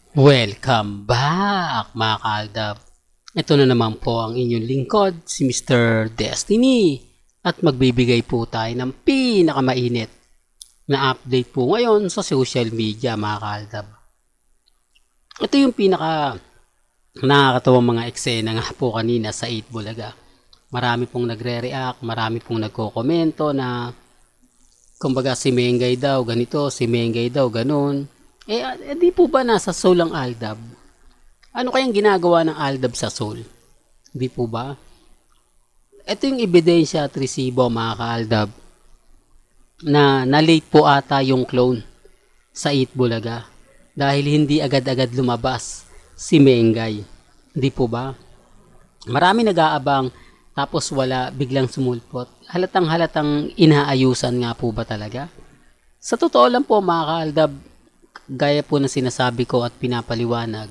Welcome back mga kaaldab. Ito na naman po ang inyong lingkod, si Mr. Destiny. At magbibigay po tayo ng pinakamainit na update po ngayon sa social media mga kaaldab. Ito yung pinaka nakakatawang mga eksena nga po kanina sa 8 Bulaga. Marami pong nagre-react, marami pong nagko-komento na kumbaga si Mengay daw ganito, si Mengay daw ganun. Di po ba nasa soul ang Aldab? Ano kayang ginagawa ng Aldab sa soul? Di po ba? Ito yung ebidensya at resibo mga ka-Aldab na na-late po ata yung clone sa 8 Bulaga dahil hindi agad-agad lumabas si Mengay. Di po ba? Marami nag-aabang tapos wala, biglang sumulpot. Halatang inaayusan nga po ba talaga? Sa totoo lang po mga ka-Aldab, gaya po na sinasabi ko at pinapaliwanag,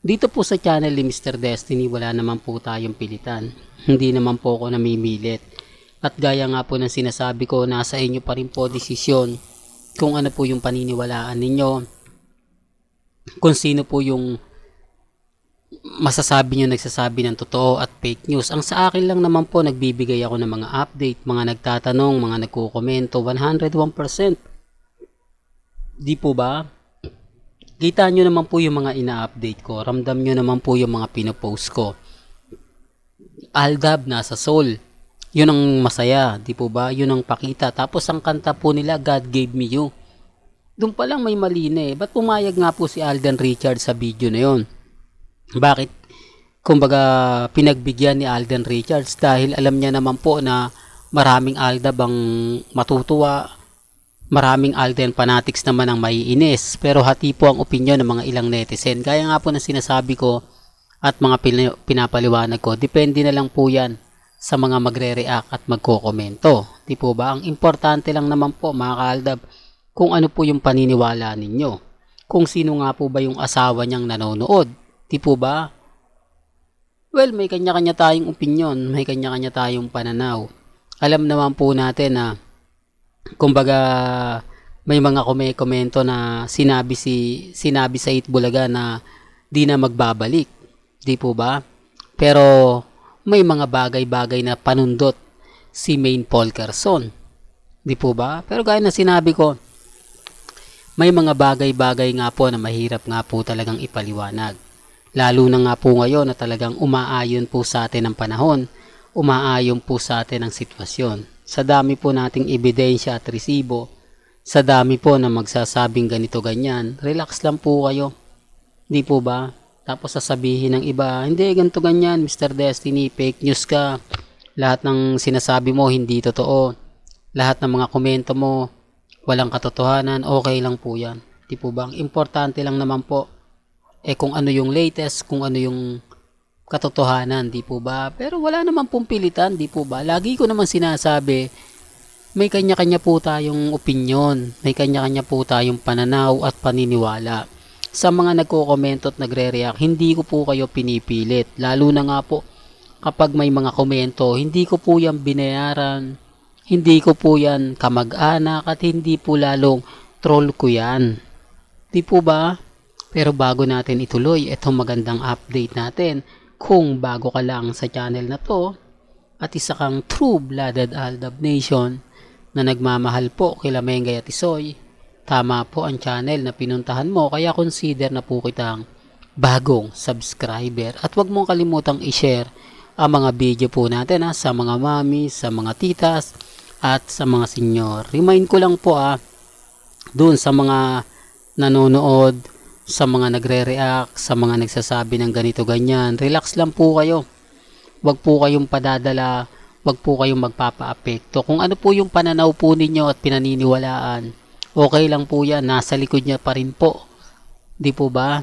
dito po sa channel ni Mr. Destiny wala naman po tayong pilitan. Hindi naman po ako namimilit. At gaya nga po ng sinasabi ko, nasa inyo pa rin po desisyon kung ano po yung paniniwalaan ninyo. Kung sino po yung masasabi nyo nagsasabi ng totoo at fake news. Ang sa akin lang naman po, nagbibigay ako ng mga update, mga nagtatanong, mga nagkukomento, 101%. Di po ba? Kita nyo naman po yung mga ina-update ko. Ramdam nyo naman po yung mga pinopost ko. Aldab nasa soul. Yun ang masaya, di po ba? Yun ang pakita. Tapos ang kanta po nila, God Gave Me You. Doon pa lang may mali na eh. Ba't pumayag nga po si Alden Richards sa video na yun? Bakit? Kumbaga, pinagbigyan ni Alden Richards dahil alam niya naman po na maraming Aldab ang matutuwa. Maraming Alden fanatics naman ang maiinis, pero hati po ang opinion ng mga ilang netizen. Gaya nga po na sinasabi ko at mga pinapaliwanag ko, depende na lang po yan sa mga magre-react at magko-komento. Di po ba? Ang importante lang naman po mga kaaldab, kung ano po yung paniniwala ninyo. Kung sino nga po ba yung asawa niyang nanonood. Di po ba? Well, may kanya-kanya tayong opinion, may kanya-kanya tayong pananaw. Alam naman po natin na kumbaga may mga komento na sinabi sa 8 Bulaga na di na magbabalik, di po ba? Pero may mga bagay-bagay na panundot si Maine Polkerson, di po ba? Pero gaya na sinabi ko, may mga bagay-bagay nga po na mahirap nga po talagang ipaliwanag. Lalo na nga po ngayon na talagang umaayon po sa atin ang panahon, umaayon po sa atin ang sitwasyon. Sa dami po nating ebidensya at resibo, sa dami po na magsasabing ganito ganyan, relax lang po kayo. Di po ba? Tapos sasabihin ng iba, hindi ganito ganyan, Mr. Destiny, fake news ka. Lahat ng sinasabi mo hindi totoo. Lahat ng mga komento mo walang katotohanan, okay lang po yan. Di po ba? Ang importante lang naman po, kung ano yung latest, kung ano yung katotohanan, di po ba? Pero wala naman pong pilitan, di po ba? Lagi ko naman sinasabi, may kanya-kanya po tayong opinyon, may kanya-kanya po tayong pananaw at paniniwala. Sa mga nagko-komento at nagre-react, hindi ko po kayo pinipilit. Lalo na nga po, kapag may mga komento, hindi ko po yan binayaran, hindi ko po yan kamag-anak, at hindi po lalong troll ko yan. Di po ba? Pero bago natin ituloy, itong magandang update natin, kung bago ka lang sa channel na to at isa kang true-blooded Aldab Nation na nagmamahal po kila Mengay at Isoy, tama po ang channel na pinuntahan mo, kaya consider na po kitang bagong subscriber. At huwag mong kalimutang i-share ang mga video po natin sa mga mami, sa mga titas at sa mga senyor. Remind ko lang po doon sa mga nanonood, sa mga nagre-react, sa mga nagsasabi ng ganito ganyan, relax lang po kayo. Huwag po kayong padadala, huwag po kayong magpapa-apekto. Kung ano po yung pananaw po ninyo at pinaniniwalaan, okay lang po yan, nasa likod niya pa rin po. Di po ba?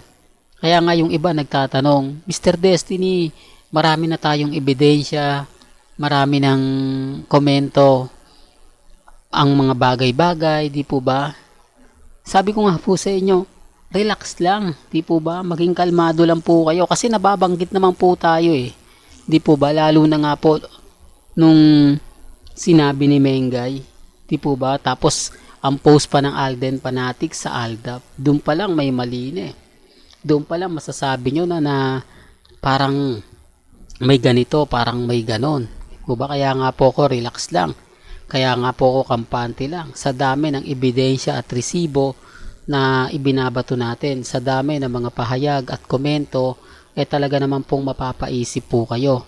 Kaya nga yung iba nagtatanong, Mr. Destiny, marami na tayong ebidensya, marami ng komento, ang mga bagay-bagay, di po ba? Sabi ko nga po sa inyo, relax lang, di po ba? Maging kalmado lang po kayo kasi nababanggit naman po tayo eh. Di po ba? Lalo na nga po nung sinabi ni Mengay, di po ba? Tapos ang post pa ng Alden Fanatics sa Aldab, doon pa lang may mali na eh. Doon pa lang masasabi nyo na parang may ganito, parang may ganon. Diba? Kaya nga po ako relax lang. Kaya nga po ako kampante lang. Sa dami ng ebidensya at resibo na ibinabato natin, sa dami ng mga pahayag at komento, talaga naman pong mapapaisip po kayo.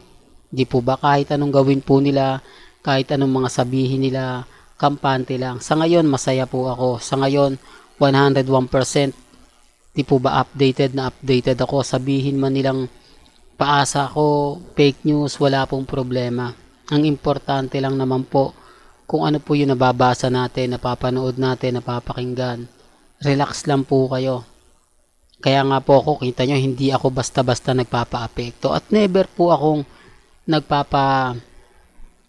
Di po ba kahit anong gawin po nila, kahit anong mga sabihin nila, kampante lang. Sa ngayon, masaya po ako. Sa ngayon, 101%. Di po ba updated na updated ako. Sabihin man nilang paasa ko, fake news, wala pong problema. Ang importante lang naman po, kung ano po yung nababasa natin, napapanood natin, napapakinggan. Relax lang po kayo. Kaya nga po ako, kita nyo, hindi ako basta-basta nagpapa-apekto. At never po akong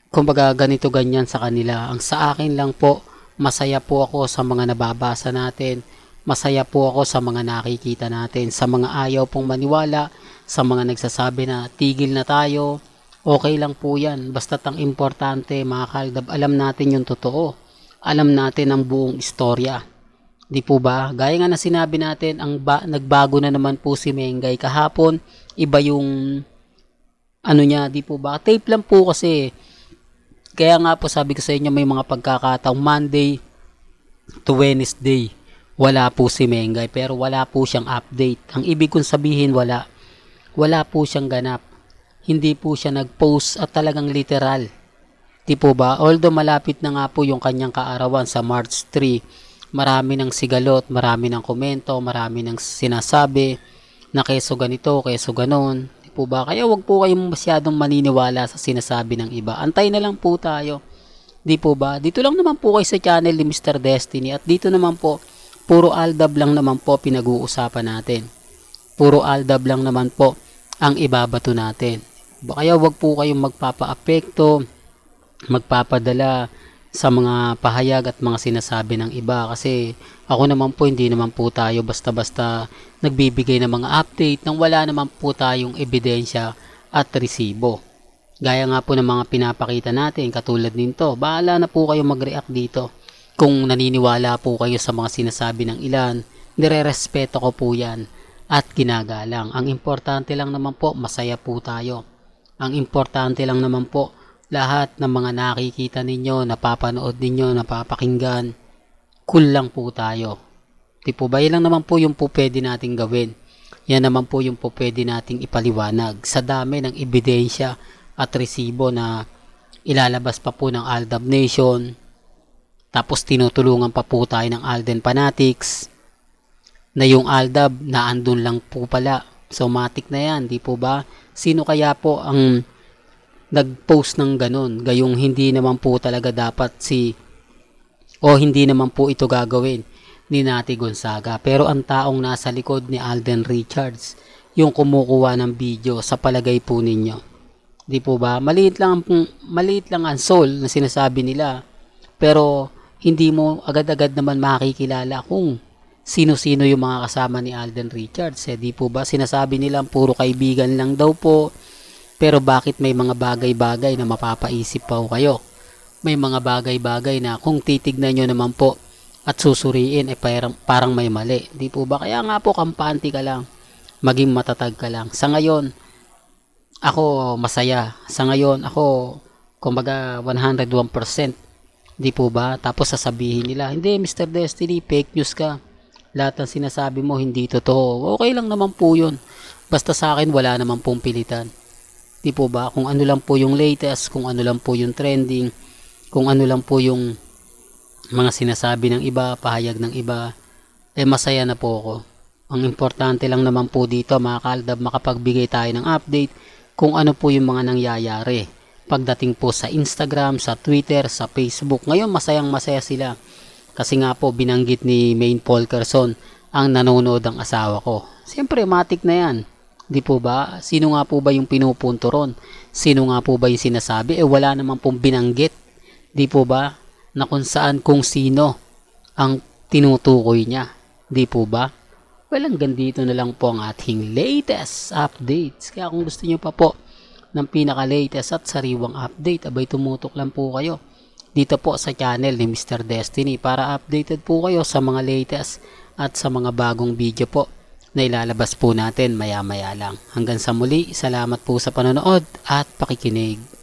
kumbaga ganito ganyan sa kanila. Ang sa akin lang po, masaya po ako sa mga nababasa natin. Masaya po ako sa mga nakikita natin. Sa mga ayaw pong maniwala, sa mga nagsasabi na tigil na tayo, okay lang po yan. Basta't ang importante, mga kaldab, alam natin yung totoo. Alam natin ang buong istorya. Di po ba? Gaya nga na sinabi natin, nagbago na naman po si Mengay kahapon. Iba yung ano niya, di po ba? Tape lang po kasi. Kaya nga po sabi ko sa inyo, may mga pagkakataong Monday to Wednesday, wala po si Mengay, pero wala po siyang update. Ang ibig kong sabihin, wala po siyang ganap. Hindi po siya nag-post at talagang literal. Di po ba? Although malapit na nga po yung kanyang kaarawan sa March 3, marami ng sigalot, marami ng komento, marami ng sinasabi na keso ganito, keso ganon. Di po ba? Kaya wag po kayong masyadong maniniwala sa sinasabi ng iba. Antay na lang po tayo. Di po ba? Dito lang naman po kayo sa channel ni Mr. Destiny at dito naman po, puro aldab lang naman po pinag-uusapan natin. Puro aldab lang naman po ang ibabato natin. Kaya wag po kayong magpapa-apekto, magpapadala sa mga pahayag at mga sinasabi ng iba. Kasi ako naman po, hindi naman po tayo basta-basta nagbibigay ng mga update nang wala naman po tayong ebidensya at resibo. Gaya nga po ng mga pinapakita natin, katulad nito, bahala na po kayo mag-react dito. Kung naniniwala po kayo sa mga sinasabi ng ilan, nire-respeto ko po yan at ginagalang. Ang importante lang naman po, masaya po tayo. Ang importante lang naman po, lahat ng mga nakikita ninyo, napapanood ninyo, napapakinggan, cool lang po tayo. Di po ba? Yan lang naman po yung po pwede nating gawin. Yan naman po yung po pwede nating ipaliwanag. Sa dami ng ebidensya at resibo na ilalabas pa po ng Aldab Nation, tapos tinutulungan pa po tayo ng Alden Fanatics, na yung Aldab na andun lang po pala. So matik na yan, di po ba? Sino kaya po ang nag-post ng ganun, gayong hindi naman po talaga dapat hindi naman po ito gagawin ni Nati Gonzaga. Pero ang taong nasa likod ni Alden Richards, yung kumukuha ng video, sa palagay po ninyo, di po ba? Maliit lang ang soul na sinasabi nila, pero hindi mo agad-agad naman makikilala kung sino-sino yung mga kasama ni Alden Richards. Di po ba? Sinasabi nila puro kaibigan lang daw po. Pero bakit may mga bagay-bagay na mapapaisip pa kayo? May mga bagay-bagay na kung titignan nyo naman po at susuriin, parang may mali. Di po ba? Kaya nga po, kampante ka lang. Maging matatag ka lang. Sa ngayon, ako masaya. Sa ngayon, ako, kumbaga 101%. Di po ba? Tapos sasabihin nila, hindi Mr. Destiny, fake news ka. Lahat ng sinasabi mo, hindi totoo. Okay lang naman po yun. Basta sa akin, wala naman pong pilitan. Di po ba? Kung ano lang po yung latest, kung ano lang po yung trending, kung ano lang po yung mga sinasabi ng iba, pahayag ng iba, masaya na po ako. Ang importante lang naman po dito, mga kaldab, makapagbigay tayo ng update kung ano po yung mga nangyayari. Pagdating po sa Instagram, sa Twitter, sa Facebook, ngayon masayang masaya sila. Kasi nga po, binanggit ni Maine Polkerson ang nanonood ang asawa ko. Siyempre, matik na yan. Di po ba? Sino nga po ba yung pinupunto ron? Sino nga po ba yung sinasabi? Wala naman pong binanggit. Di po ba? Na kung saan, kung sino ang tinutukoy niya. Di po ba? Well, hanggang dito na lang po ang ating latest updates. Kaya kung gusto nyo pa po ng pinaka-latest at sariwang update, abay tumutok lang po kayo dito po sa channel ni Mr. Destiny para updated po kayo sa mga latest at sa mga bagong video po na ilalabas po natin maya maya lang. Hanggang sa muli, salamat po sa panonood at pakikinig.